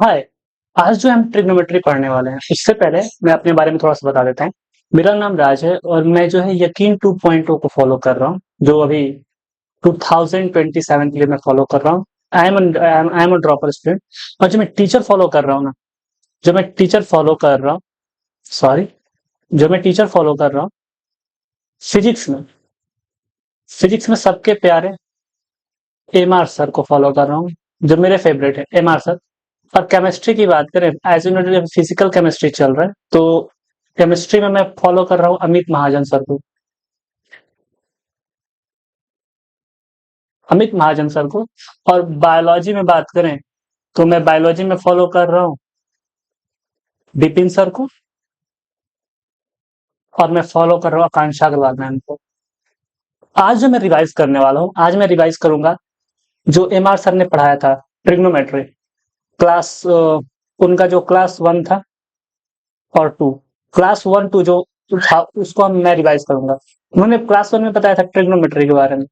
हाय। आज जो हम ट्रिग्नोमेट्री पढ़ने वाले हैं उससे पहले मैं अपने बारे में थोड़ा सा बता देता हूँ। मेरा नाम राज है और मैं जो है यकीन 2.0 को फॉलो कर रहा हूँ, जो अभी 2027 के लिए मैं फॉलो कर रहा हूँ। I am a dropper student. और जो मैं टीचर फॉलो कर रहा हूँ ना, जो मैं टीचर फॉलो कर रहा हूँ सॉरी जो मैं टीचर फॉलो कर रहा हूँ फिजिक्स में फिजिक्स में सबके प्यारे एम आर सर को फॉलो कर रहा हूँ, जो मेरे फेवरेट है एम आर सर। और केमिस्ट्री की बात करें, as you know physical chemistry चल रहा है, तो केमिस्ट्री में मैं फॉलो कर रहा हूँ अमित महाजन सर को। अमित महाजन सर को। और बायोलॉजी में बात करें तो मैं बायोलॉजी में फॉलो कर रहा हूँ विपिन सर को। और मैं फॉलो कर रहा हूँ आकांक्षा अग्रवाल मैम को। आज जो मैं रिवाइज करने वाला हूँ, आज मैं रिवाइज करूंगा जो एम आर सर ने पढ़ाया था, ट्रिग्नोमेट्री क्लास, उनका जो क्लास 1 था और 2, क्लास 1 2 जो था उसको मैं रिवाइज करूंगा। उन्होंने क्लास 1 में बताया था ट्रिग्नोमेट्री के बारे में।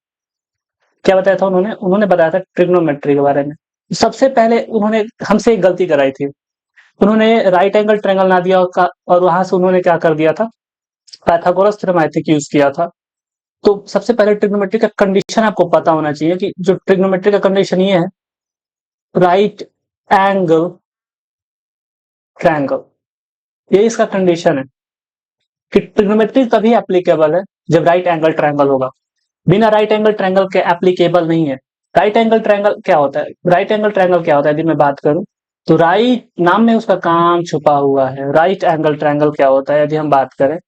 क्या बताया था उन्होंने? उन्होंने बताया था ट्रिग्नोमेट्री के बारे में। सबसे पहले उन्होंने हमसे एक गलती कराई थी। उन्होंने राइट एंगल ट्रायंगल ना दिया और वहां से उन्होंने क्या कर दिया था, Pythagoras theorem I think use किया था। तो सबसे पहले ट्रिग्नोमेट्री का कंडीशन आपको पता होना चाहिए कि जो ट्रिग्नोमेट्री का कंडीशन ये है, राइट एंगल ट्रायंगल, ये इसका कंडीशन है कि ट्रिग्नोमेट्री तभी एप्लीकेबल है जब राइट एंगल ट्रायंगल होगा। बिना राइट एंगल ट्रायंगल के एप्लीकेबल नहीं है। राइट एंगल ट्रायंगल क्या होता है? राइट एंगल ट्रायंगल क्या होता है यदि मैं बात करूं, तो राइट नाम में उसका काम छुपा हुआ है। राइट एंगल ट्रायंगल क्या होता है यदि हम बात करें,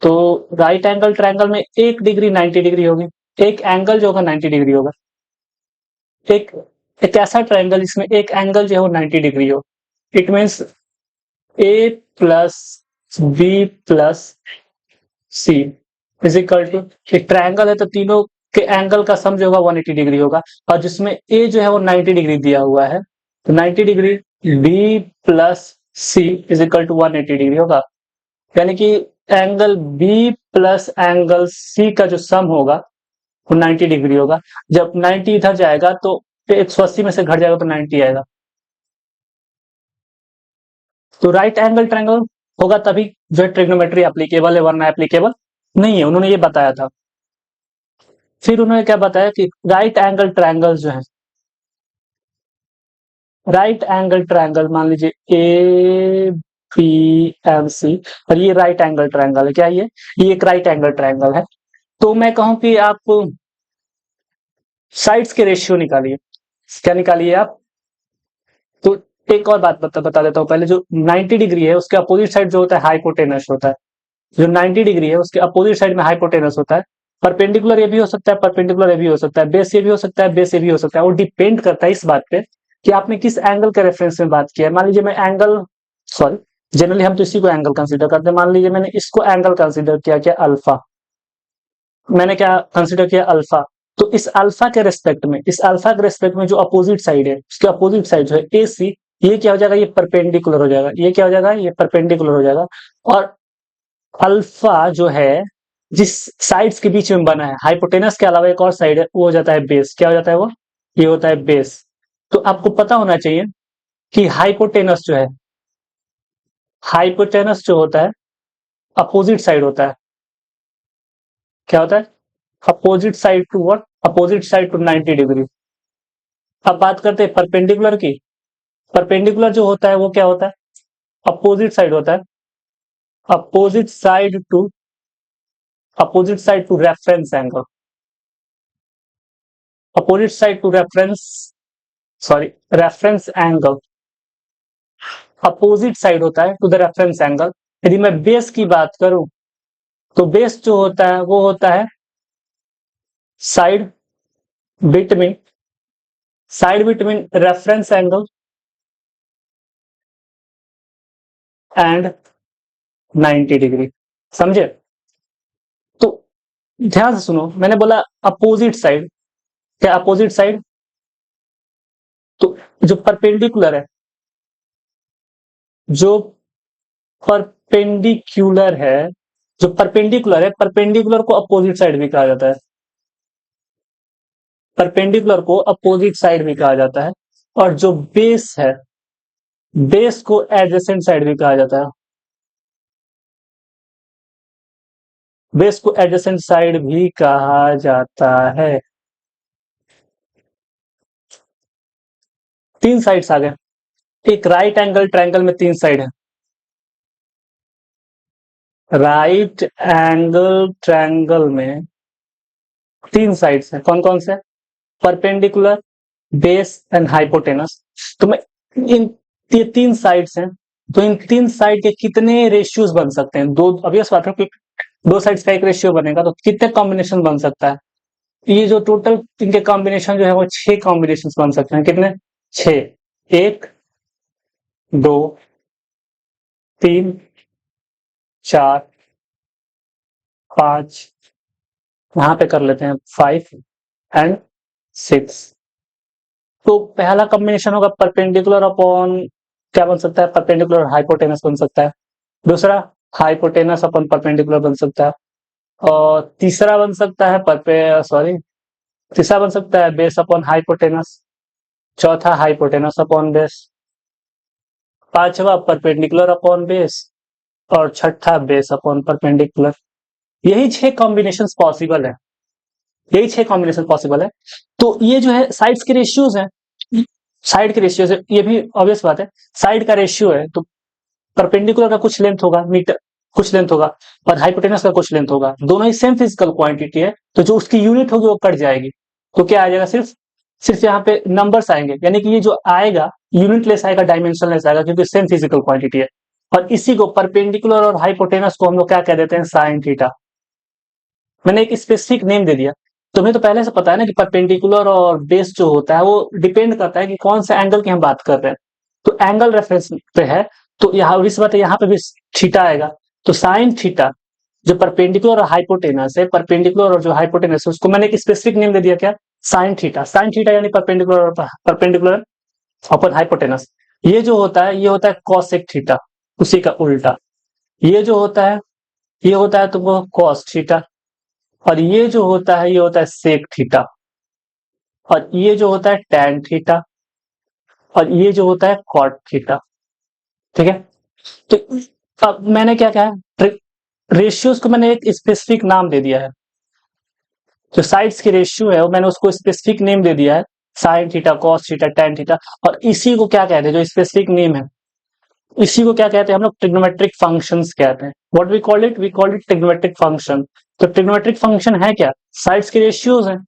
तो राइट एंगल ट्रायंगल में एक डिग्री 90 डिग्री होगी। एक एंगल जो होगा 90 डिग्री होगा। एक एक ऐसा ट्रायंगल जिसमें एक एंगल जो है वो 90 डिग्री हो। It means A plus B plus C is equal to, एक ट्रायंगल है तो तीनों के एंगल का सम जो होगा 180 डिग्री होगा। और जिसमें ए जो है वो 90 डिग्री दिया हुआ है, तो 90 degree B plus C is equal to 180 degree होगा। यानी कि angle B plus angle C का जो सम होगा वो 90 डिग्री होगा। जब 90 इधर जाएगा तो 180 में से घट जाएगा तो 90 आएगा। तो राइट एंगल ट्रायंगल होगा तभी जो है ट्रिग्नोमेट्री एप्लीकेबल है, वरना एप्लीकेबल नहीं है। उन्होंने ये बताया था। फिर उन्होंने क्या बताया कि राइट एंगल ट्रायंगल जो है, राइट एंगल ट्रायंगल मान लीजिए ए बी एम सी, और ये राइट एंगल ट्रायंगल है। क्या ये एक राइट एंगल ट्रायंगल है। तो मैं कहूं कि आप साइड्स के रेशियो निकालिए। क्या निकालिए आप? तो एक और बात बता देता हूं पहले। जो 90 डिग्री है उसके अपोजिट साइड जो होता है हाइपोटेनस होता है। जो 90 डिग्री है उसके अपोजिट साइड में हाइपोटेनस होता है। परपेंडिकुलर ये भी हो सकता है, परपेंडिकुलर ये भी हो सकता है, बेस ये भी हो सकता है, बेस ये भी हो सकता है। वो डिपेंड करता है इस बात पे कि आपने किस एंगल के रेफरेंस में बात किया है। मान लीजिए मैं एंगल, सॉरी, जनरली हम तो इसी को एंगल कंसीडर करते हैं। मान लीजिए मैंने इसको एंगल कंसीडर किया, क्या अल्फा, मैंने क्या कंसीडर किया अल्फा। तो इस अल्फा के रेस्पेक्ट में, इस अल्फा के रेस्पेक्ट में जो अपोजिट साइड है, उसके अपोजिट साइड जो है ए सी, ये क्या हो जाएगा, ये परपेंडिकुलर हो जाएगा। ये क्या हो जाएगा, ये परपेंडिकुलर हो जाएगा। और अल्फा जो है जिस साइड्स के बीच में बना है, हाइपोटेनस के अलावा एक और साइड है, वो हो जाता है बेस। क्या हो जाता है वो? ये होता है बेस। तो आपको पता होना चाहिए कि हाइपोटेनस जो है, हाइपोटेनस जो होता है अपोजिट साइड होता है। क्या होता है? Opposite side to what? Opposite side to 90 degree. अब बात करते हैं परपेंडिकुलर की। परपेंडिकुलर जो होता है वो क्या होता है? अपोजिट साइड होता है। Opposite side to, opposite side to reference angle. Opposite side to reference, sorry, reference angle opposite side होता है टू द रेफरेंस एंगल। यदि मैं बेस की बात करूं, तो बेस जो होता है वो होता है side between, side between reference angle and 90 degree. समझे? तो ध्यान से सुनो, मैंने बोला अपोजिट साइड। क्या अपोजिट साइड? तो जो परपेंडिकुलर है, जो परपेंडिकुलर है, जो परपेंडिकुलर है, परपेंडिकुलर को अपोजिट साइड भी कहा जाता है। परपेंडिकुलर को अपोजिट साइड भी कहा जाता है। और जो बेस है, बेस को एडजेसेंट साइड भी कहा जाता है, बेस को एडजेसेंट साइड भी कहा जाता है। 3 साइड्स आ गए। एक राइट एंगल ट्रायंगल में 3 साइड है। राइट एंगल ट्रायंगल में 3 साइड्स हैं। कौन कौन से? Perpendicular, base and hypotenuse. तो मैं इन ये 3 साइड्स हैं, तो इन 3 साइड के कितने रेशियोज बन सकते हैं? दो, अभी इस बात है, 2 साइड्स का एक रेशियो बनेगा तो कितने कॉम्बिनेशन बन सकता है? ये जो टोटल इनके कॉम्बिनेशन जो है वो 6 कॉम्बिनेशन बन सकते हैं। कितने? 6। 1, 2, 3, 4, 5, यहां पे कर लेते हैं 5 एंड 6। तो पहला कॉम्बिनेशन होगा परपेंडिकुलर अपॉन, क्या बन सकता है? परपेंडिकुलर हाइपोटेनस बन सकता है। दूसरा हाइपोटेनस अपॉन परपेंडिकुलर बन सकता है। और तीसरा बन सकता है तीसरा बन सकता है बेस अपॉन हाइपोटेनस। चौथा हाइपोटेनस अपॉन बेस। पांचवा परपेंडिकुलर अपॉन बेस। और छठा बेस अपॉन परपेंडिकुलर। यही 6 कॉम्बिनेशन पॉसिबल है। यही 6 कॉम्बिनेशन पॉसिबल है। तो ये जो है साइड्स के रेशियोज है, साइड के रेशियो है, ये भी ऑब्वियस बात है। साइड का रेशियो है तो परपेंडिकुलर का कुछ लेंथ होगा, मीटर कुछ लेंथ होगा, और हाइपोटेनस का कुछ लेंथ होगा। दोनों ही सेम फिजिकल क्वांटिटी है, तो जो उसकी यूनिट होगी वो कट जाएगी। तो क्या आ जाएगा? सिर्फ सिर्फ यहाँ पे नंबर्स आएंगे, यानी कि ये जो आएगा यूनिट लेस आएगा, डायमेंशन लेस आएगा, क्योंकि सेम फिजिकल क्वांटिटी है। और इसी को परपेंडिकुलर और हाइपोटेनस को हम लोग क्या कह देते हैं? Sine theta. मैंने एक स्पेसिफिक नेम दे दिया। तुम्हें तो पहले से पता है ना कि परपेंडिकुलर और बेस जो होता है वो डिपेंड करता है कि कौन सा एंगल की हम बात कर रहे हैं। तो एंगल रेफरेंस पे है, तो यहाँ इस बात है, यहाँ पे भी थीटा आएगा। तो साइन थीटा जो परपेंडिकुलर और हाइपोटेनस है, परपेंडिकुलर और जो हाइपोटेनस है उसको मैंने एक स्पेसिफिक नेम दे दिया, क्या? Sine theta. साइन थीटा यानी परपेंडिकुलर अपन हाइपोटेनस। ये जो होता है ये होता है कॉसेक थीटा, उसी का उल्टा। ये जो होता है ये होता है तुमको कॉस थीटा। और ये जो होता है ये होता है सेक थीटा। और ये जो होता है टैन थीटा। और ये जो होता है कॉट थीटा। ठीक है। तो अब मैंने क्या कहा? रेशियोज को मैंने एक स्पेसिफिक नाम दे दिया है। जो साइड्स की रेशियो है वो मैंने उसको स्पेसिफिक नेम दे दिया है, sine theta, cos theta, tan theta. और इसी को क्या कहते हैं? जो स्पेसिफिक नेम है इसी को क्या कहते हैं? हम लोग ट्रिग्नोमेट्रिक फंक्शंस कहते हैं। What we call it? We call it trigonometric function. तो ट्रिग्नोमेट्रिक फंक्शन है क्या? साइड्स के रेशियोज हैं।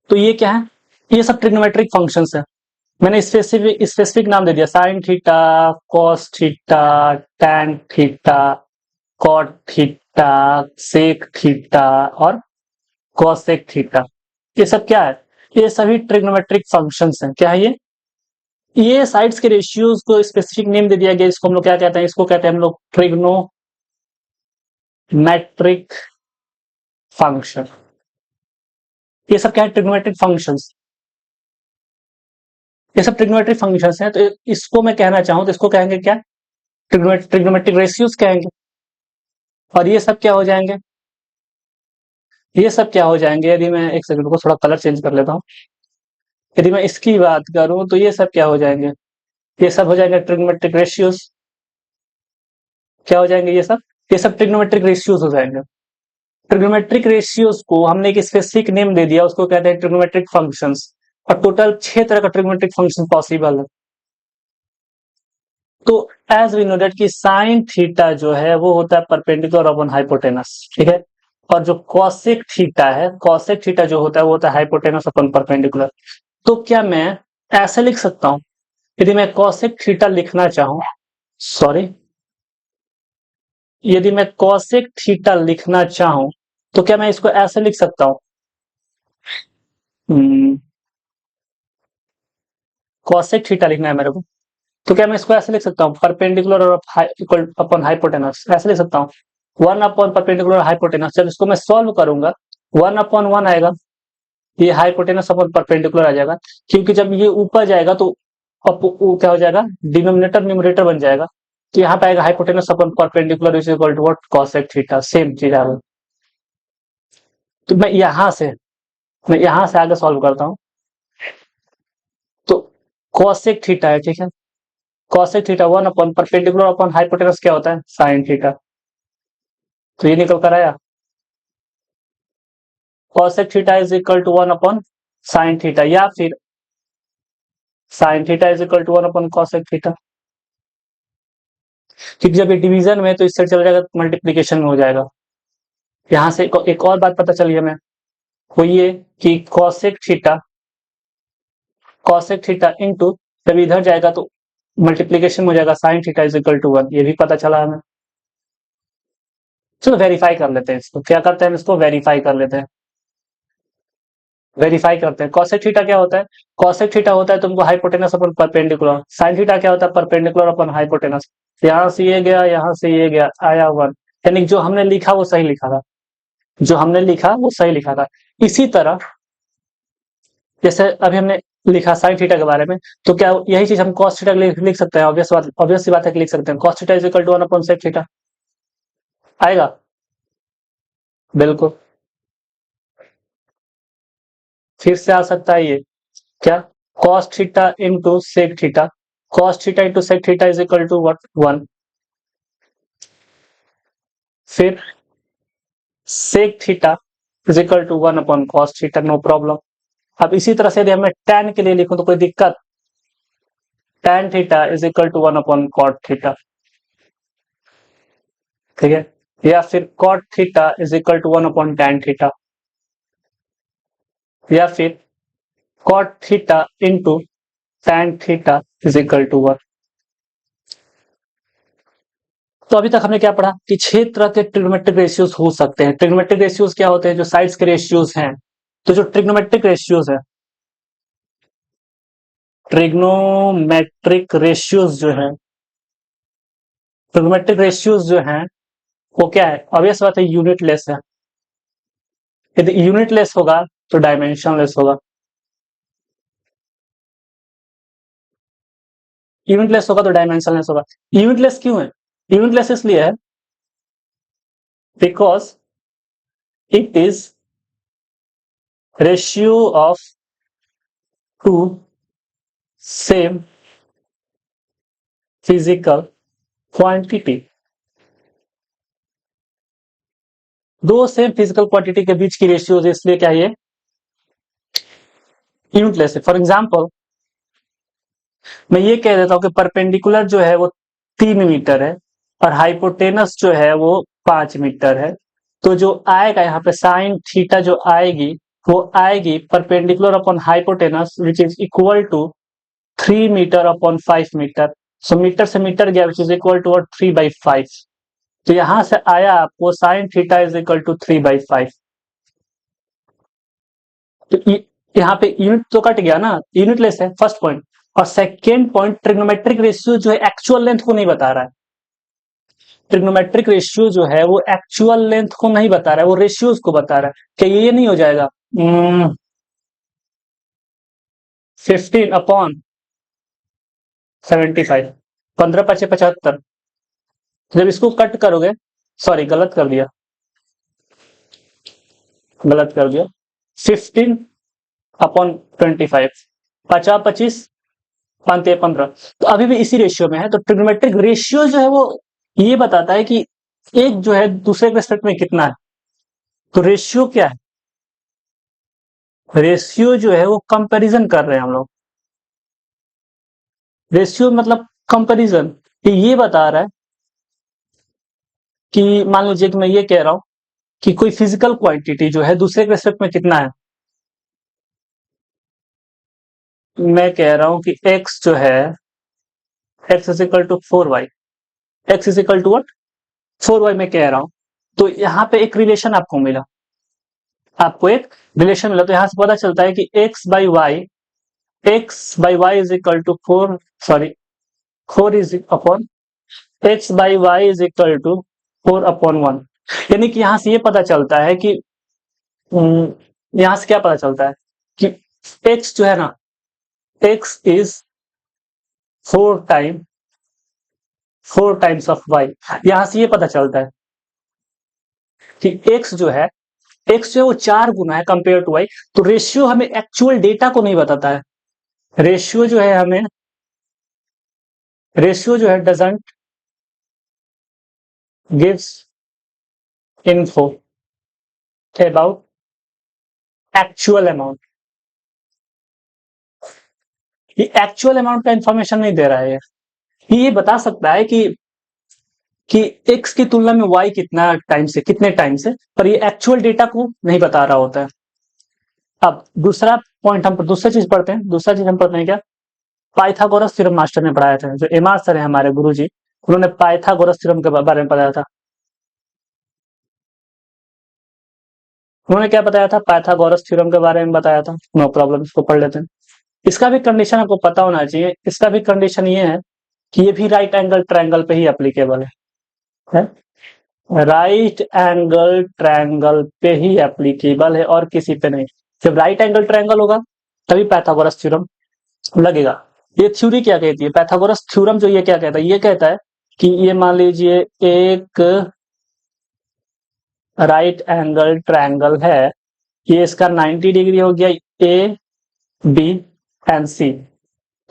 तो ये क्या है? ये सब ट्रिग्नोमेट्रिक फंक्शंस है। मैंने स्पेसिफिक नाम दे दिया, sine theta, cos theta, tan theta, cot theta, sec theta और कॉसेक थीटा। ये सब क्या है? ये सभी ट्रिग्नोमेट्रिक फंक्शंस हैं। क्या है ये साइड्स के रेशियोज को स्पेसिफिक नेम दे दिया गया। इसको हम लोग क्या कहते हैं? इसको कहते हैं हम लोग ट्रिग्नोमेट्रिक फंक्शन। ये सब क्या है? Trigonometric functions. ये सब ट्रिग्नोमेट्रिक फंक्शंस हैं। तो इसको मैं कहना चाहूं तो इसको कहेंगे क्या? ट्रिग्नोमेट्रिक रेशियोज कहेंगे। और ये सब क्या हो जाएंगे? ये सब क्या हो जाएंगे? यदि मैं एक सेकंड को थोड़ा कलर चेंज कर लेता हूँ। यदि मैं इसकी बात करूं तो ये सब क्या हो जाएंगे? ये सब हो जाएंगे ट्रिग्नोमेट्रिक रेशियोज। क्या हो जाएंगे ये सब ट्रिग्नोमेट्रिक रेशियोज हो जाएंगे। ट्रिग्नोमेट्रिक रेशियोज को हमने एक स्पेसिफिक नेम दे दिया, उसको कहते हैं ट्रिग्नोमेट्रिक फंक्शंस। और टोटल 6 तरह का ट्रिग्नोमेट्रिक फंक्शन पॉसिबल है। तो एज वी नो दैट कि साइन थीटा जो है वो होता है परपेंडिकुलर अपॉन हाइपोटेनस। ठीक है। और जो कॉसेक थीटा है, कॉसेक थीटा जो होता है वो होता है हाइपोटेनस अपॉन परपेंडिकुलर। तो क्या मैं ऐसे लिख सकता हूं? यदि मैं कॉसेक थीटा लिखना चाहूं, सॉरी, यदि मैं कॉसेक थीटा लिखना चाहूं तो क्या मैं इसको ऐसे लिख सकता हूं? कॉसेक थीटा लिखना है मेरे को, तो क्या मैं इसको ऐसे लिख सकता हूँ? परपेंडिकुलर और इक्वल अपॉन हाइपोटेनस, ऐसे लिख सकता हूँ। 1 अपॉन परपेंडिकुलर हाइपोटेनस। जब इसको मैं सॉल्व करूंगा 1 अपॉन 1 आएगा, ये हाइपोटेनस अपॉन परपेंडिकुलर आ जाएगा। क्योंकि जब ये ऊपर जाएगा तो वो क्या हो जाएगा? डिनोमिनेटर न्यूमरेटर बन जाएगा। तो यहाँ पे आएगा hypotenuse upon perpendicular is equal to what? Cosec theta. Same चीज आ गई। तो मैं यहाँ से आगे सॉल्व करता हूँ। कॉसेक थीटा है, ठीक है। Cosec theta 1 upon perpendicular upon hypotenuse क्या होता है, साइन थीटा। तो ये निकल कर आया cosec theta is equal to 1 upon sine theta, या फिर sine theta is equal to 1 upon cosec theta. क्योंकि जब ये डिवीजन में तो इससे चल जाएगा मल्टीप्लीकेशन में हो जाएगा। यहां से एक और बात पता चली हमें, वो ये कि कॉसेक थीटा इंटू जब इधर जाएगा तो मल्टीप्लीकेशन में हो जाएगा sine theta is equal to 1, ये भी पता चला हमें। चलो वेरीफाई कर लेते हैं इसको, क्या करते हैं इसको वेरीफाई कर लेते हैं। वेरीफाई करते हैं कॉसेक थीटा क्या होता है, कॉसेक थीटा होता है तुमको हाइपोटेनस अपन परपेंडिकुलर, साइन थीटा क्या होता है परपेंडिकुलर अपन हाइपोटेनस। यहां से ये गया, यहां से ये गया, आया 1, यानी जो हमने लिखा वो सही लिखा था, जो हमने लिखा वो सही लिखा था। इसी तरह जैसे अभी हमने लिखा साइन थीटा के बारे में, तो क्या यही चीज हम कॉस थीटा लिख सकते हैं, ऑब्वियस सी बात है कि लिख सकते हैं cos theta is equal to 1 upon sec theta, आएगा बिल्कुल। फिर से आ सकता है ये क्या, cos theta into sec theta, cos theta into sec theta is equal to what 1। फिर sec theta is equal to 1 upon cos theta, no problem. अब इसी तरह से यदि हमें tan के लिए लिखूं तो कोई दिक्कत, tan theta is equal to 1 अपॉन कॉट थीटा, ठीक है। या फिर cot theta is equal to 1 अपॉन tan थीटा, या फिर cot theta into tan theta is equal to 1। तो अभी तक हमने क्या पढ़ा कि 6 तरह के ट्रिग्नोमेट्रिक रेशियोज हो सकते हैं। ट्रिग्नोमेट्रिक रेशियोज क्या होते हैं, जो साइड्स के रेशियोज हैं। तो जो ट्रिग्नोमेट्रिक रेशियोज है, ट्रिग्नोमेट्रिक रेशियोज जो है, ट्रिग्नोमेट्रिक रेशियोज जो हैं वो क्या है, ऑब्वियस बात है यूनिटलेस है। यदि यूनिटलेस होगा तो डायमेंशनलेस होगा। यूनिटलेस होगा तो डायमेंशनलेस होगा। यूनिटलेस क्यों है, यूनिटलेस इसलिए है because it is ratio of two same physical quantity. दो सेम फिजिकल क्वांटिटी के बीच की रेशियो है, इसलिए क्या ये यूनिटलेस है। फॉर एग्जाम्पल मैं ये कह देता हूं कि परपेंडिकुलर जो है वो 3 मीटर है और हाइपोटेनस जो है वो 5 मीटर है। तो जो आएगा यहाँ पे साइन थीटा जो आएगी वो आएगी perpendicular upon hypotenuse which is equal to 3 metre upon 5 metre. So metre से मीटर गया विच इज इक्वल टू 3/5। तो यहां से आया आपको sine theta is equal to 3/5। तो यहाँ पे यूनिट तो कट गया ना, यूनिटलेस है फर्स्ट पॉइंट। और सेकेंड पॉइंट ट्रिग्नोमेट्रिक रेशियो जो है एक्चुअल लेंथ को नहीं बता रहा है। ट्रिग्नोमेट्रिक रेशियो जो है वो एक्चुअल लेंथ को नहीं बता रहा है, वो रेशियोज को बता रहा है। क्या ये नहीं हो जाएगा 15 अपॉन 75, 15×5 = 75। जब इसको कट करोगे, सॉरी गलत कर दिया, 15/25, 50×25 5×15, तो अभी भी इसी रेशियो में है। तो ट्रिग्नोमेट्रिक रेशियो जो है वो ये बताता है कि एक जो है दूसरे के रिस्पेक्ट में कितना है। तो रेशियो क्या है, रेशियो जो है वो कंपैरिजन कर रहे हैं हम लोग। रेशियो मतलब कंपैरिजन, ये बता रहा है कि मान लीजिए कि मैं ये कह रहा हूं कि कोई फिजिकल क्वांटिटी जो है दूसरे के रिस्पेक्ट में कितना है। मैं कह रहा हूं कि x जो है x is equal to 4y, x is equal to what 4y मैं कह रहा हूं। तो यहां पे एक रिलेशन आपको मिला, आपको एक रिलेशन मिला। तो यहां से पता चलता है कि x/y is equal to 4, sorry 4 is upon x/y is equal to 4/1। यानी कि यहां से ये पता चलता है कि यहां से क्या पता चलता है कि x जो है ना, x is 4 times of y। यहां से ये पता चलता है कि x जो है वो 4 गुना है कंपेयर टू y। तो रेशियो हमें एक्चुअल डेटा को नहीं बताता है, रेशियो जो है हमें, रेशियो जो है doesn't gives info about actual amount. ये एक्चुअल अमाउंट का इंफॉर्मेशन नहीं दे रहा है। ये बता सकता है कि x की तुलना में y कितना टाइम से, कितने टाइम से, पर ये एक्चुअल डेटा को नहीं बता रहा होता है। अब दूसरा पॉइंट हम दूसरी चीज पढ़ते हैं। दूसरा चीज हम पढ़ते हैं क्या, पाइथागोरस थ्योरम मास्टर ने पढ़ाया था, जो एमआर सर है हमारे गुरुजी, उन्होंने पाइथागोरस थ्योरम के बारे में बताया था। उन्होंने क्या बताया था, पाइथागोरस थ्योरम के बारे में बताया था। नो प्रॉब्लम, इसको पढ़ लेते हैं। इसका भी कंडीशन आपको पता होना चाहिए। इसका भी कंडीशन ये है कि ये भी राइट एंगल ट्रायंगल पे ही एप्लीकेबल है? राइट एंगल ट्रायंगल पे ही एप्लीकेबल है और किसी पे नहीं। जब राइट एंगल ट्रायंगल होगा तभी पाइथागोरस थ्योरम लगेगा। ये थ्योरी क्या कहती है, पाइथागोरस थ्योरम जो ये क्या कहता है, ये कहता है कि ये मान लीजिए एक राइट एंगल ट्रायंगल है, ये इसका 90 डिग्री हो गया ए बी एंड सी।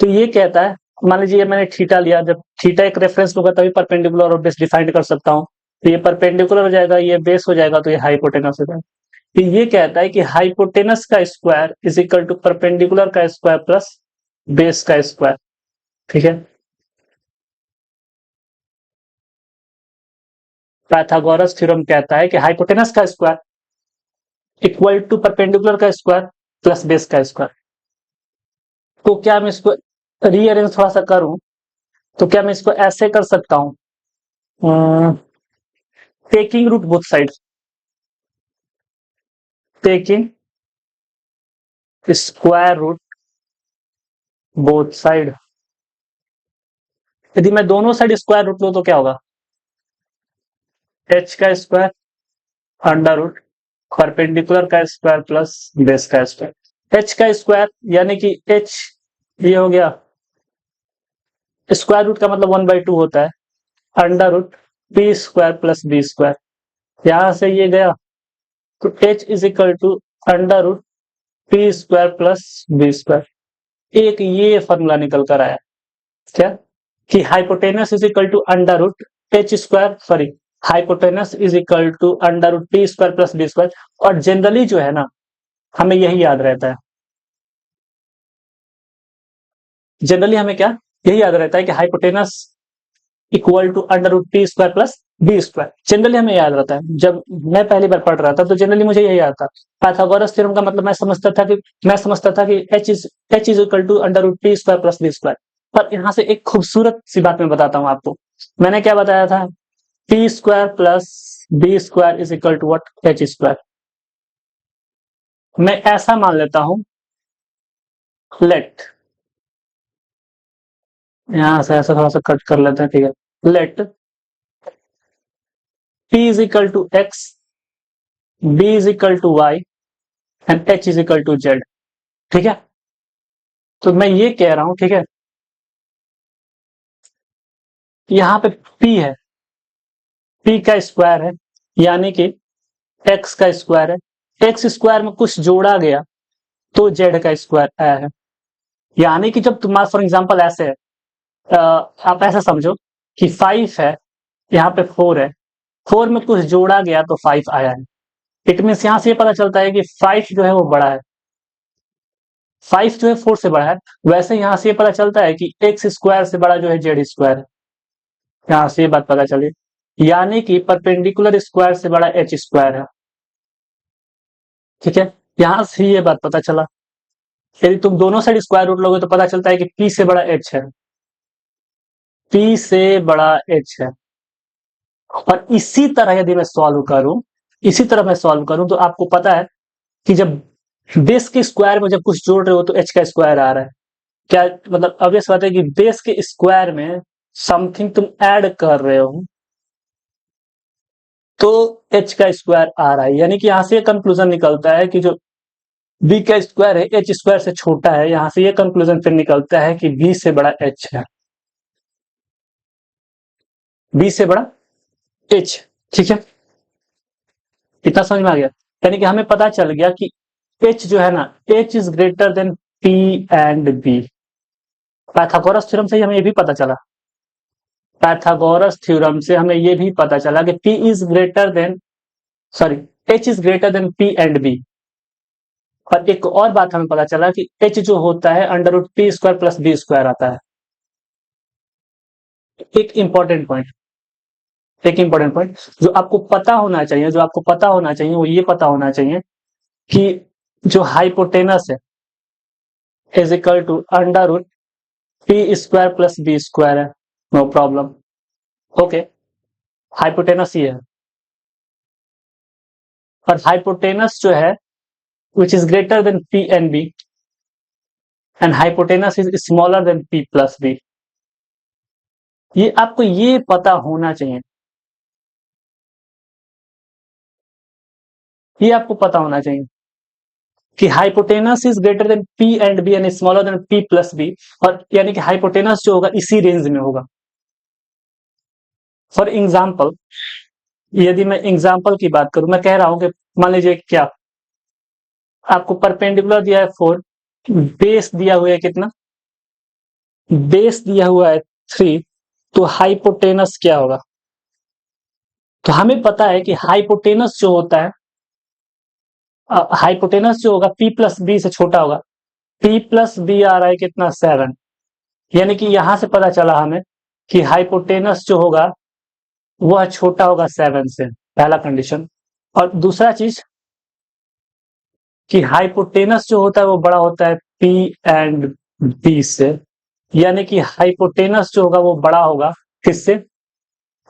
तो ये कहता है, मान लीजिए मैंने थीटा लिया, जब थीटा एक रेफरेंस होगा तभी परपेंडिकुलर और बेस डिफाइन कर सकता हूँ। तो ये परपेंडिकुलर हो जाएगा, ये बेस हो जाएगा, तो ये हाइपोटेनस हो जाएगा। तो ये कहता है कि हाइपोटेनस का square is equal to perpendicular का स्क्वायर प्लस बेस का स्क्वायर। ठीक है, पाइथागोरस थ्योरम कहता है कि हाइपोटेनस का स्क्वायर इक्वल टू परपेंडिकुलर का स्क्वायर प्लस बेस का स्क्वायर। तो क्या मैं इसको रीअरेंज थोड़ा सा करूं, तो क्या मैं इसको ऐसे कर सकता हूं, taking root both side, taking square root both side. यदि मैं दोनों साइड स्क्वायर रूट लूं तो क्या होगा, एच का स्क्वायर अंडर रूट परपेंडिकुलर का स्क्वायर प्लस बेस का स्क्वायर। एच का स्क्वायर यानी कि एच ये हो गया, स्क्वायर रूट का मतलब 1/2 होता है, under root P square plus B square. यहां से ये गया तो H is equal to under root P square plus B square. एक ये फॉर्मूला निकल कर आया क्या, कि hypotenuse is equal to under root H square, sorry, hypotenuse is equal to under root P square plus B square. और generally जो है ना, हमें यही याद रहता है, जनरली हमें क्या यही याद रहता है कि hypotenuse equal to under root T square plus B square. Generally हमें याद रहता है। जब मैं पहली बार पढ़ रहा था तो जनरली मुझे यही याद था। पाइथागोरस थ्योरम का मतलब मैं समझता था कि H is equal to under root T square plus B square. पर यहाँ से एक खूबसूरत सी बात मैं बताता हूँ आपको। मैंने क्या बताया था, T square plus B square is equal to what, H square. मैं ऐसा मान लेता हूं, लेट, यहां से ऐसा थोड़ा सा कट कर लेते हैं, ठीक है, let p is equal to X, b is equal to Y and h is equal to Z. ठीक है, तो मैं ये कह रहा हूं, ठीक है, यहां पे p है, p का स्क्वायर है, यानी कि x का स्क्वायर है, x स्क्वायर में कुछ जोड़ा गया तो z का स्क्वायर आया है। यानी कि जब तुम्हारा फॉर एग्जांपल ऐसे है, आप ऐसा समझो कि 5 है, यहाँ पे 4 है, 4 में कुछ जोड़ा गया तो 5 आया है। इट मीन यहां से ये पता चलता है कि 5 जो है वो बड़ा है, 5 जो है 4 से बड़ा है। वैसे यहां से ये पता चलता है कि एक्स स्क्वायर से बड़ा जो है जेड स्क्वायर है। यहां से ये बात पता चली, यानी कि परपेंडिकुलर स्क्वायर से बड़ा एच स्क्वायर है। ठीक है, यहां से ये बात पता चला। यदि तुम दोनों साइड स्क्वायर रूट लोगे तो पता चलता है कि पी से बड़ा एच है, पी से बड़ा एच है। और इसी तरह यदि मैं सॉल्व करूं, इसी तरह मैं सॉल्व करूं, तो आपको पता है कि जब बेस के स्क्वायर में जब कुछ जोड़ रहे हो तो एच का स्क्वायर आ रहा है। क्या मतलब, ऑब्वियस बात है कि बेस के स्क्वायर में समथिंग तुम ऐड कर रहे हो तो एच का स्क्वायर आ रहा है। यानी कि यहां से कंक्लूजन निकलता है कि जो बी का स्क्वायर है एच स्क्वायर से छोटा है। यहां से ये कंक्लूजन फिर निकलता है कि बी से बड़ा एच है, बी से बड़ा एच। ठीक है, इतना समझ में आ गया। यानी कि हमें पता चल गया कि एच जो है ना, H is greater then P and B। Pythagoras theorem से हमें ये भी पता चला, पाइथागोरस थ्योरम से हमें ये भी पता चला कि P is greater then sorry H is greater then P and B। और एक और बात हमें पता चला कि H जो होता है under root P square plus B square आता है। एक इंपॉर्टेंट पॉइंट, जो आपको पता होना चाहिए, वो ये पता होना चाहिए कि जो हाइपोटेनस है is equal to under root P square plus B square है। No problem, okay. हाइपोटेनस ये है, और हाइपोटेनस जो है which is greater than P and B and hypotenuse is smaller than P plus B. ये आपको ये पता होना चाहिए, ये आपको पता होना चाहिए कि hypotenuse is greater than P and B and smaller than P plus B, और यानी कि हाइपोटेनस जो होगा इसी रेंज में होगा। फॉर एग्जाम्पल, यदि मैं एग्जाम्पल की बात करूं, मैं कह रहा हूं कि मान लीजिए क्या आपको परपेंडिकुलर दिया है 4, बेस दिया हुआ है कितना, बेस दिया हुआ है 3, तो हाइपोटेनस क्या होगा? तो हमें पता है कि हाइपोटेनस जो होता है, हाइपोटेनस जो होगा P प्लस बी से छोटा होगा। P प्लस बी आ रहा है कितना, 7, यानी कि यहां से पता चला हमें कि हाइपोटेनस जो होगा वह छोटा होगा 7 से, पहला कंडीशन। और दूसरा चीज कि हाइपोटेनस जो होता है वो बड़ा होता है P एंड B से, यानी कि हाइपोटेनस जो होगा वो बड़ा होगा किससे,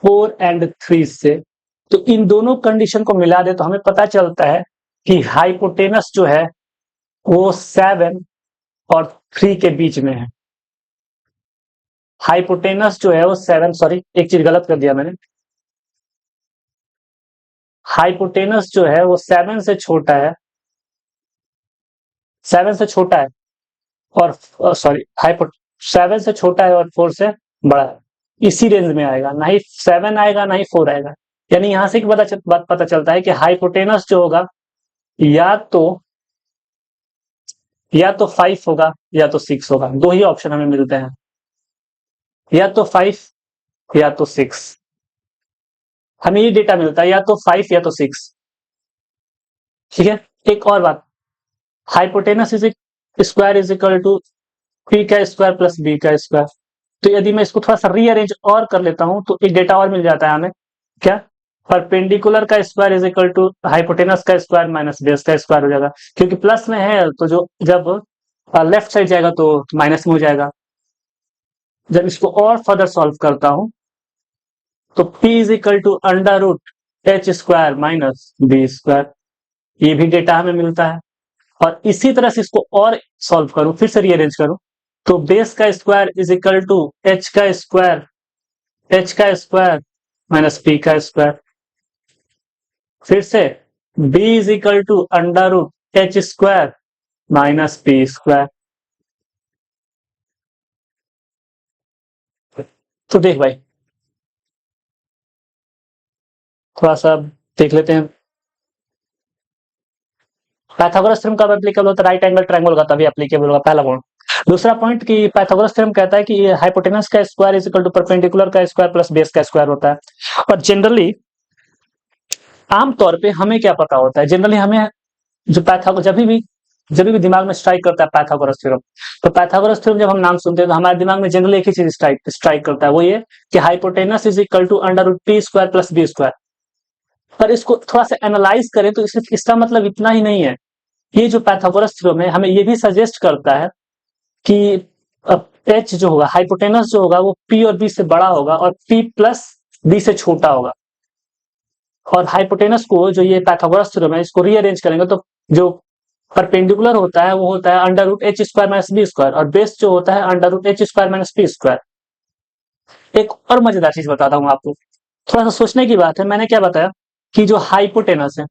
4 एंड 3 से। तो इन दोनों कंडीशन को मिला दे तो हमें पता चलता है कि हाइपोटेनस जो है वो 7 और 3 के बीच में है। हाइपोटेनस जो है वो 7, सॉरी एक चीज गलत कर दिया मैंने, हाइपोटेनस जो है वो 7 से छोटा है, 7 से छोटा है और सॉरी हाइपो 7 से छोटा है और 4 से बड़ा है। इसी रेंज में आएगा, ना ही 7 आएगा ना ही 4 आएगा। यानी यहां से एक बात पता चलता है कि हाइपोटेनस जो होगा या तो 5 होगा या तो 6 होगा। दो ही ऑप्शन हमें मिलते हैं, या तो 5 या तो 6। हमें ये डेटा मिलता है या तो 5 या तो 6। ठीक है, एक और बात, hypotenuse is square is equal to P का स्क्वायर प्लस बी का स्क्वायर। तो यदि मैं इसको थोड़ा सा रीअरेंज और कर लेता हूं तो एक डेटा और मिल जाता है हमें, क्या, परपेंडिकुलर का square is equal to hypotenuse का स्क्वायर माइनस बेस का स्क्वायर हो जाएगा। क्योंकि प्लस में है तो जो जब लेफ्ट साइड जाएगा तो माइनस में हो जाएगा। जब इसको और फर्दर सॉल्व करता हूं तो p is equal to under root H square minus B square, ये भी डेटा हमें मिलता है। और इसी तरह से इसको और सॉल्व करूं, फिर से रीअरेंज करूं, तो बेस का square is equal to H का स्क्वायर माइनस पी का स्क्वायर। फिर से b is equal to under root H square minus P square. तो देख भाई, थोड़ा सा देख लेते हैं, पाइथागोरस थ्योरम कब एप्लीकेबल होता है, राइट एंगल ट्रायंगल का तभी एप्लीकेबल होगा, पहला पॉइंट। दूसरा पॉइंट कि पाइथागोरस थ्योरम कहता है कि हाइपोटेनस का square is equal to perpendicular का स्क्वायर प्लस बेस का स्क्वायर होता है। और जनरली आमतौर पे हमें क्या पता होता है, जनरली हमें जो पाइथागोरस जब भी दिमाग में स्ट्राइक करता है पाइथागोरस थ्योरम, तो पाइथागोरस थ्योरम जब हम नाम सुनते हैं तो हमारे दिमाग में जनरली एक ही चीज स्ट्राइक करता है, वो ये कि hypotenuse is equal to under root P square plus B square. पर इसको थोड़ा सा एनालाइज करें तो इसका मतलब इतना ही नहीं है। ये जो पाइथागोरस थ्योरम है हमें ये भी सजेस्ट करता है कि एच जो होगा, हाइपोटेनस जो होगा वो पी और बी से बड़ा होगा और पी प्लस बी से छोटा होगा। और हाइपोटेनस को जो ये पाइथागोरस थ्योरम है इसको रीअरेंज करेंगे तो जो परपेंडिकुलर होता है वो होता है under root H square minus B square, और बेस जो होता है under root H square minus P square. एक और मजेदार चीज बताता हूँ आपको, थोड़ा सा सोचने की बात है। मैंने क्या बताया कि जो हाइपोटेनस है,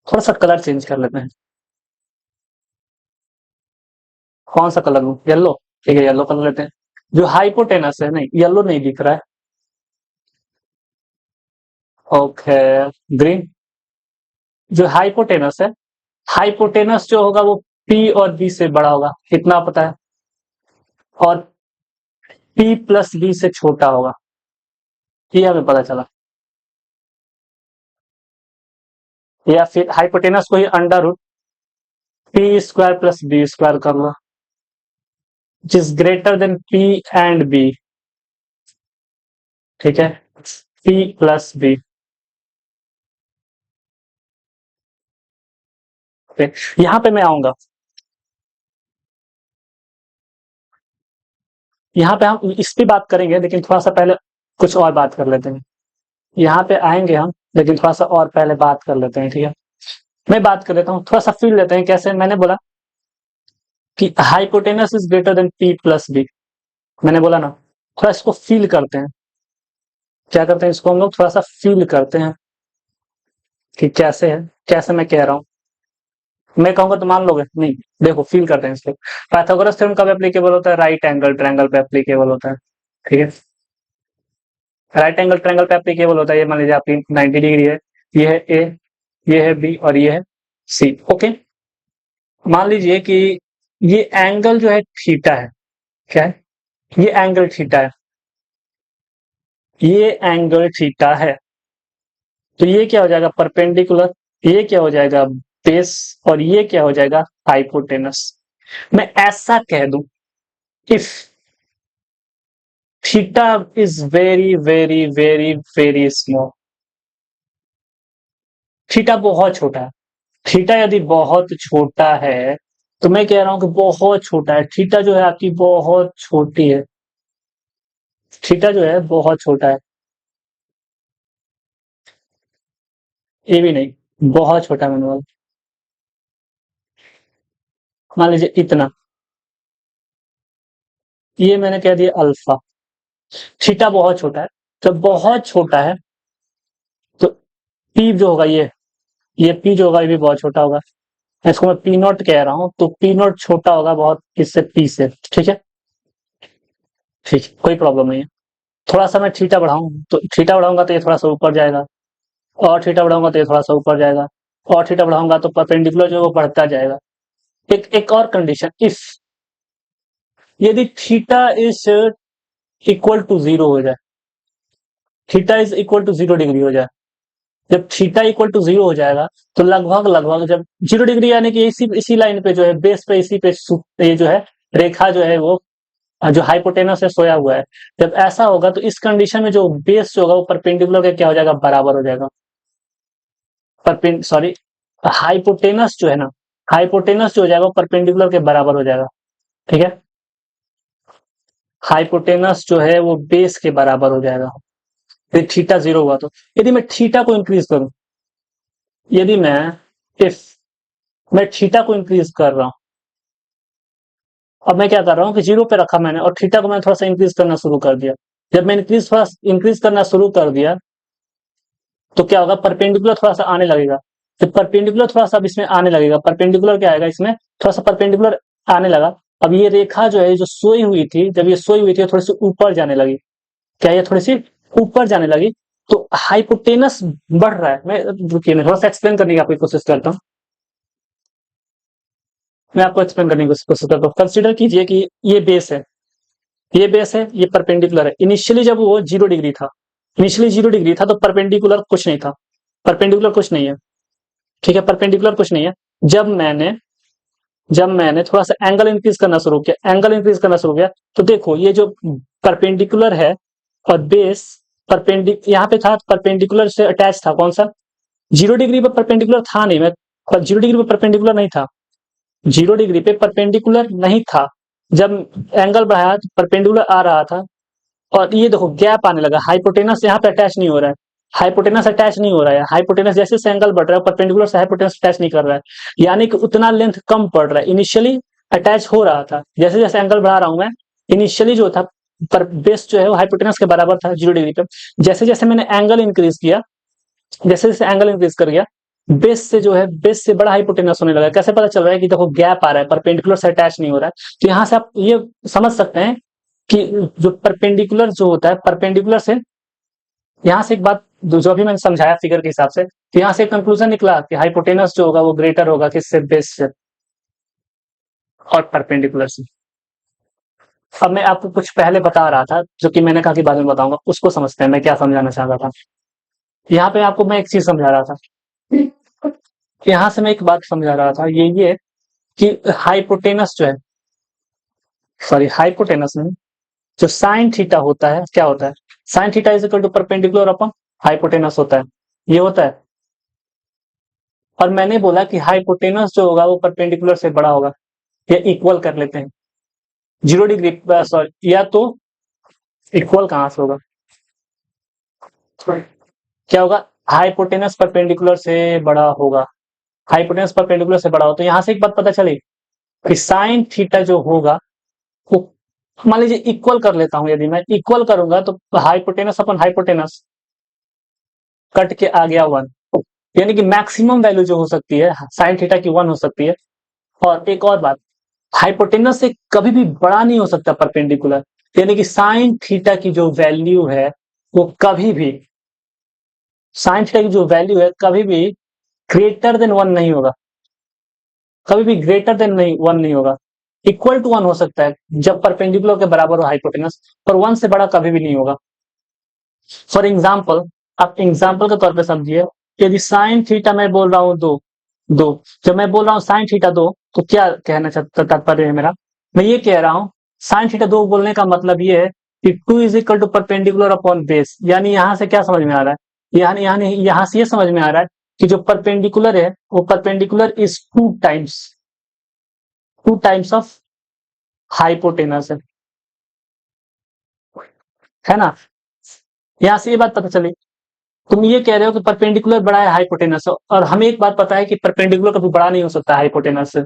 थोड़ा सा कलर चेंज कर लेते हैं, कौन सा कलर लूं, येलो, ठीक है येलो कलर लेते हैं। जो हाइपोटेनस है, नहीं येलो नहीं दिख रहा है, ओके ग्रीन। जो हाइपोटेनस है, हाइपोटेनस जो होगा वो P और B से बड़ा होगा, इतना पता है, और P प्लस B से छोटा होगा, ये हमें पता चला। या फिर हाइपोटेनस को ही under root P square plus B square कर लो, which is greater than P and B, ठीक है, P प्लस B। यहां पे मैं आऊंगा, यहाँ पे हम इस पे बात करेंगे, लेकिन थोड़ा सा पहले कुछ और बात कर लेते हैं। यहाँ पे आएंगे हम, लेकिन थोड़ा सा और पहले बात कर लेते हैं, ठीक है। मैं बात कर लेता हूँ, थोड़ा सा फील लेते हैं कैसे। मैंने बोला कि hypotenuse is greater then P plus B, मैंने बोला ना, थोड़ा इसको फील करते हैं। क्या करते हैं, इसको हम लोग थोड़ा सा फील करते हैं कि कैसे है, कैसे मैं कह रहा हूँ। मैं कहूंगा तो मान लोगे नहीं, देखो फील करते हैं इसको। पाइथागोरस थ्योरम कब एप्लीकेबल होता है, राइट एंगल ट्रायंगल पे एप्लीकेबल होता है, ठीक है। राइट एंगल ट्रायंगल पे एप्लीकेबल होता है, ये मान लीजिए आपकी 90 डिग्री है, ये है ए, ये है बी और ये है सी, ओके। मान लीजिए कि ये एंगल जो है थीटा है, क्या है, ये एंगल थीटा है, ये एंगल थीटा है, तो ये क्या हो जाएगा परपेंडिकुलर, ये क्या हो जाएगा बेस, और ये क्या हो जाएगा हाइपोटेनस। मैं ऐसा कह दूं, if theta is very very very very small, theta बहुत छोटा है, थीटा यदि बहुत छोटा है, तो मैं कह रहा हूं कि बहुत छोटा है, थीटा जो है आपकी बहुत छोटी है, थीटा जो है बहुत छोटा है, ये भी नहीं, बहुत छोटा मैंने बोला। मान लीजिए इतना, ये मैंने कह दिया अल्फा, थीटा बहुत छोटा है, जब बहुत छोटा है तो पी जो होगा ये पी जो होगा ये भी बहुत छोटा होगा, इसको मैं पी नॉट कह रहा हूं, तो पी नॉट छोटा होगा बहुत किससे, पी से, ठीक है। ठीक, कोई प्रॉब्लम नहीं है। थोड़ा सा मैं थीटा बढ़ाऊं, तो थीटा बढ़ाऊंगा तो ये थोड़ा सा ऊपर जाएगा, और थीटा बढ़ाऊंगा तो ये थोड़ा सा ऊपर जाएगा, और थीटा बढ़ाऊंगा तो परपेंडिकुलर जो है वो बढ़ता जाएगा। एक और कंडीशन, इफ यदि theta is equal to zero हो जाए, theta is equal to 0 degree हो जाए, जब थीटा इक्वल टू 0 हो जाएगा, तो लगभग लगभग जब 0 डिग्री यानी कि इसी लाइन पे जो है बेस पे, इसी पे ये जो है रेखा जो है वो जो हाइपोटेनस है सोया हुआ है, जब ऐसा होगा तो इस कंडीशन में जो बेस जो होगा वो परपेंडिकुलर के क्या हो जाएगा, बराबर हो जाएगा। सॉरी, हाइपोटेनस जो है ना, हाइपोटेनस जो हो जाएगा परपेंडिकुलर के बराबर हो जाएगा, ठीक है। हाइपोटेनस जो है वो बेस के बराबर हो जाएगा, यदि थीटा 0 हुआ तो। यदि मैं थीटा को इंक्रीज करूं, यदि इफ मैं थीटा को इंक्रीज कर रहा हूं, अब मैं क्या कर रहा हूं कि 0 पे रखा मैंने, और थीटा को मैंने थोड़ा सा इंक्रीज करना शुरू कर दिया। जब मैं इंक्रीज करना शुरू कर दिया, तो क्या होगा, परपेंडिकुलर थोड़ा सा आने लगेगा। जब परपेंडिकुलर थोड़ा सा अब इसमें आने लगेगा, परपेंडिकुलर क्या आएगा इसमें, थोड़ा सा परपेंडिकुलर आने लगा। अब ये रेखा जो है जो सोई हुई थी, जब ये सोई हुई थी थोड़ी सी ऊपर जाने लगी, क्या ये थोड़ी सी ऊपर जाने लगी, तो हाइपोटेनस बढ़ रहा है। मैं रुकिए, मैं थोड़ा सा एक्सप्लेन करने की आपकी कोशिश करता हूँ, मैं आपको एक्सप्लेन करने की कोशिश करता हूँ। कंसिडर कीजिए कि ये बेस है, ये बेस है, ये परपेंडिकुलर है। इनिशियली जब वो 0 डिग्री था, इनिशियली 0 डिग्री था, तो परपेंडिकुलर कुछ नहीं था, परपेंडिकुलर कुछ नहीं है, ठीक है, परपेंडिकुलर कुछ नहीं है। जब मैंने थोड़ा सा एंगल इंक्रीज करना शुरू किया, एंगल इंक्रीज करना शुरू किया, तो देखो ये जो परपेंडिकुलर है और बेस यहाँ पे था, परपेंडिकुलर से अटैच था, कौन सा, 0 डिग्री पे परपेंडिकुलर था नहीं, मैं 0 डिग्री पे परपेंडिकुलर नहीं था, 0 डिग्री पे परपेंडिकुलर नहीं था। जब एंगल बढ़ाया तो परपेंडिकुलर आ रहा था, और ये देखो गैप आने लगा, हाइपोटेनस यहाँ पे अटैच नहीं हो रहा है, हाइपोटेनस अटैच नहीं हो रहा है, हाइपोटेनस जैसे से एंगल बढ़ रहा है परपेंडिकुलर से हाइपोटेनस अटैच नहीं कर रहा है, यानी कि उतना लेंथ कम पड़ रहा है। इनिशियली अटैच हो रहा था, जैसे जैसे एंगल बढ़ा रहा हूं मैं, इनिशियली जो था पर बेस जो है वो हाइपोटेनस के बराबर था 0 डिग्री पे। जैसे जैसे मैंने एंगल इंक्रीज किया, जैसे जैसे एंगल इंक्रीज कर गया, बेस से जो है बेस से बड़ा हाइपोटेनस होने लगा। कैसे पता चल रहा है कि देखो गैप आ रहा है, परपेंडिकुलर से अटैच नहीं हो रहा है। तो यहाँ से आप ये समझ सकते हैं कि जो परपेंडिकुलर जो होता है, परपेंडिकुलर से यहाँ से एक बात जो अभी मैंने समझाया फिगर के हिसाब से, तो यहाँ से एक कंक्लूजन निकला कि हाइपोटेनस जो होगा वो ग्रेटर होगा किससे, बेस से। और परपेंडिकुलर से। अब मैं आपको कुछ पहले बता रहा था जो कि मैंने कहा कि बाद में बताऊंगा, उसको समझते हैं मैं क्या समझाना चाह रहा था। यहाँ पे आपको मैं एक चीज समझा रहा था, यहाँ से मैं एक बात समझा रहा था, ये कि हाइपोटेनस जो है, सॉरी हाइपोटेनस नहीं, जो साइन थीटा होता है क्या होता है, sine theta is equal to perpendicular upon hypotenuse होता है, ये होता है। और मैंने बोला कि हाइपोटेनस जो होगा वो परपेंडिकुलर से बड़ा होगा, या इक्वल कर लेते हैं 0 डिग्री, सॉरी या तो इक्वल कहां से होगा, क्या होगा, हाइपोटेनस परपेंडिकुलर से बड़ा होगा, हाइपोटेनस परपेंडिकुलर से बड़ा हो। तो यहां से एक बात पता चली कि साइन थीटा जो होगा वो, मान लीजिए इक्वल कर लेता हूं, यदि मैं इक्वल करूंगा तो हाइपोटेनस अपन हाइपोटेनस कट के आ गया 1, यानी कि मैक्सिमम वैल्यू जो हो सकती है साइन थीटा की 1 हो सकती है। और एक और बात, हाइपोटेनस से कभी भी बड़ा नहीं हो सकता परपेंडिकुलर, यानी कि साइन थीटा की जो वैल्यू है वो कभी भी, साइन थीटा की जो वैल्यू है कभी भी ग्रेटर देन 1 नहीं होगा, कभी भी ग्रेटर देन नहीं 1 नहीं होगा। इक्वल टू 1 हो सकता है जब परपेंडिकुलर के बराबर हो हाइपोटेनस, पर 1 से बड़ा कभी भी नहीं होगा। फॉर एग्जाम्पल, आप एग्जाम्पल के तौर पे समझिए, यदि साइन थीटा मैं बोल रहा हूँ दो, जब मैं बोल रहा हूँ साइन थीटा 2, तो क्या कहना चाहता, तात्पर्य है मेरा, मैं ये कह रहा हूँ साइन थीटा 2 बोलने का मतलब ये है कि 2 is equal to perpendicular upon base. यानी यहां से क्या समझ में आ रहा है, यानी यानी यहां से ये समझ में आ रहा है कि जो परपेंडिकुलर है वो perpendicular is 2 times of hypotenuse है ना। यहां से ये बात पता चली, तुम ये कह रहे हो कि परपेंडिकुलर बड़ा है हाइपोटेनस से, और हमें एक बात पता है कि परपेंडिकुलर कभी बड़ा नहीं हो सकता हाइपोटेनस से,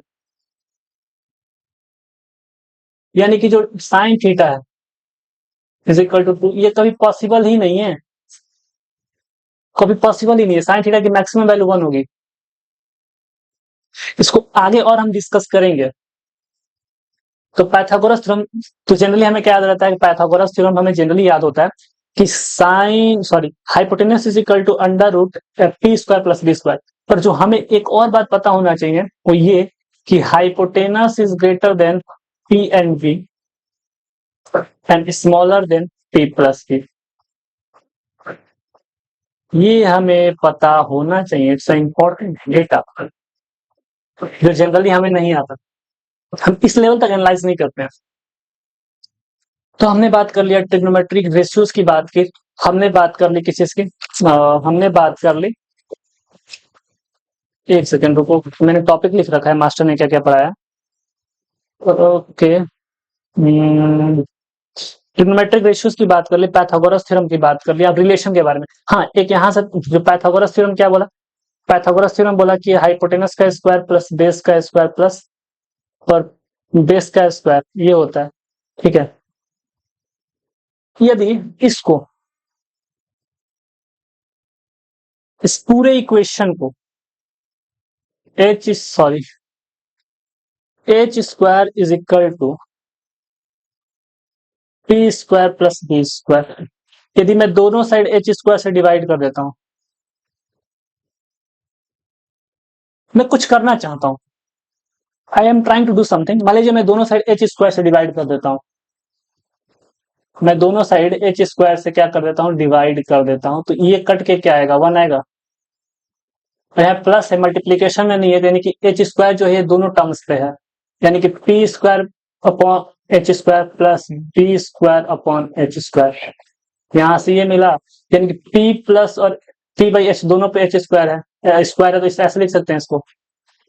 यानी कि जो साइन थीटा है इज इक्वल टू 2, ये कभी पॉसिबल ही नहीं है, कभी पॉसिबल ही नहीं है, साइन थीटा की मैक्सिमम वैल्यू 1 होगी। इसको आगे और हम डिस्कस करेंगे। तो पाइथागोरस थ्योरम, तो जनरली हमें क्या याद रहता है कि पाइथागोरस थ्योरम हमें जनरली याद होता है कि sine sorry hypotenuse is equal to under root P square plus B square. पर जो हमें एक और बात पता होना चाहिए वो ये कि hypotenuse is greater than P and B and smaller than P plus B, ये हमें पता होना चाहिए, इट्स इंपॉर्टेंट डेटा जो जनरली हमें नहीं आता, हम इस लेवल तक एनालाइज नहीं करते हैं। तो हमने बात कर लिया ट्रिग्नोमेट्रिक रेशियोज की बात की, हमने बात कर ली किस चीज की, हमने बात कर ली, एक सेकंड रुको, मैंने टॉपिक लिख रखा है मास्टर ने क्या क्या पढ़ाया। ओके, ट्रिग्नोमेट्रिक रेशियोज की बात कर ली, पाइथागोरस थ्योरम की बात कर ली, अब रिलेशन के बारे में। हाँ, एक यहाँ से जो पाइथागोरस थ्योरम क्या बोला, पाइथागोरस थ्योरम बोला कि हाइपोटेनस का स्क्वायर प्लस बेस का स्क्वायर प्लस और बेस का स्क्वायर ये होता है, ठीक है। यदि इसको, इस पूरे इक्वेशन को H square is equal to P square plus B square, यदि मैं दोनों साइड एच स्क्वायर से डिवाइड कर देता हूं, मैं कुछ करना चाहता हूं, I am trying to do something, मान लीजिए मैं दोनों साइड एच स्क्वायर से डिवाइड कर देता हूं, मैं दोनों साइड एच स्क्वायर से क्या कर देता हूं, डिवाइड कर देता हूं, तो ये कट के क्या आएगा, 1 आएगा। यहाँ प्लस है, मल्टीप्लीकेशन में नहीं है, यानी कि एच स्क्वायर जो है दोनों टर्म्स पे है, यानी कि P square upon H square plus B square upon H square, यहां से ये मिला, यानी कि पी प्लस और पी बाई एच दोनों पे एच स्क्वायर है, स्क्वायर है तो इसे ऐसे लिख सकते हैं, इसको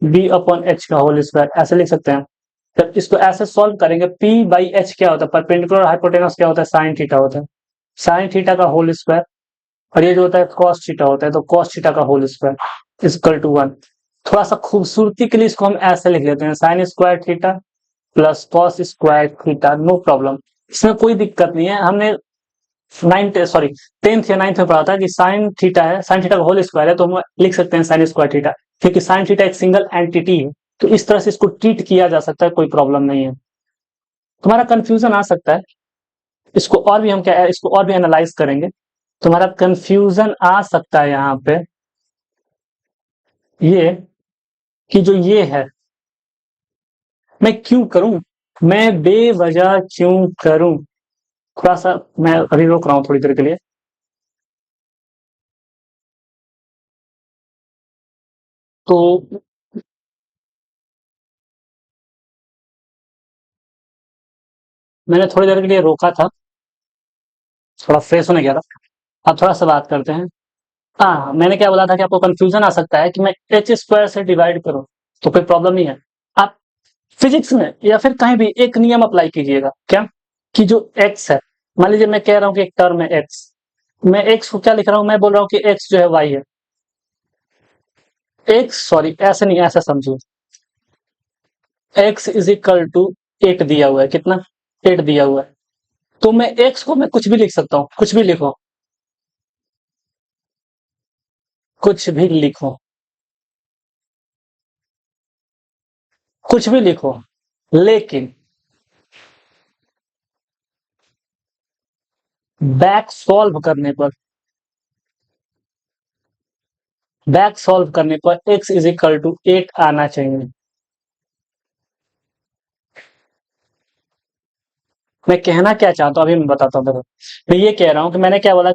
बी अपॉन एच का होल स्क्वायर ऐसे लिख सकते हैं। जब इसको ऐसे सॉल्व करेंगे, पी बाई एच क्या होता है, परपेंडिकुलर हाइपोटेनस क्या होता है, साइन थीटा होता है, साइन थीटा का होल स्क्वायर, और ये जो होता है कॉस थीटा होता है, तो कॉस थीटा का होल स्क्वायर इक्वल टू 1। थोड़ा सा खूबसूरती के लिए इसको हम ऐसे लिख लेते हैं, sine square theta plus cos square theta, no problem, इसमें कोई दिक्कत नहीं है। हमने 10th या 9th में पढ़ा था कि साइन थीटा है, साइन थीटा का होल स्क्वायर है, तो हम लिख सकते हैं साइन स्क्वायर थीटा, क्योंकि साइन थीटा एक सिंगल एंटिटी है, तो इस तरह से इसको ट्रीट किया जा सकता है, कोई प्रॉब्लम नहीं है। तुम्हारा कंफ्यूजन आ सकता है, इसको और भी हम क्या, इसको और भी एनालाइज करेंगे, तुम्हारा कंफ्यूजन आ सकता है यहाँ पे ये कि जो ये है मैं क्यों करूं, मैं बेवजह क्यों करूं। थोड़ा सा मैं अभी रोक रहा हूं थोड़ी देर के लिए। तो मैंने थोड़ी देर के लिए रोका था, थोड़ा फ्रेश होने गया था। अब थोड़ा सा बात करते हैं। हाँ, मैंने क्या बोला था कि आपको कंफ्यूजन आ सकता है कि मैं एच स्क्वायर से डिवाइड करूं, तो कोई प्रॉब्लम नहीं है। आप फिजिक्स में या फिर कहीं भी एक नियम अप्लाई कीजिएगा, क्या, कि जो एक्स है, मान लीजिए मैं कह रहा हूं कि एक टर्म है एक्स, मैं एक्स को क्या लिख रहा हूं, मैं बोल रहा हूं कि एक्स जो है वाई है। एक्स, सॉरी ऐसे नहीं, ऐसा समझिए, एक्स इज इक्वल टू 8 दिया हुआ है, कितना, 8 दिया हुआ है। तो मैं एक्स को मैं कुछ भी लिख सकता हूं, कुछ भी लिखो, कुछ भी लिखो, कुछ भी लिखो, लेकिन बैक सॉल्व करने पर, बैक सॉल्व करने पर एक्स इज इक्वल टू 8 आना चाहिए। मैं कहना क्या चाहता हूं अभी मैं बताता हूं। देखो, मैं ये कह रहा हूं कि मैंने क्या बोला,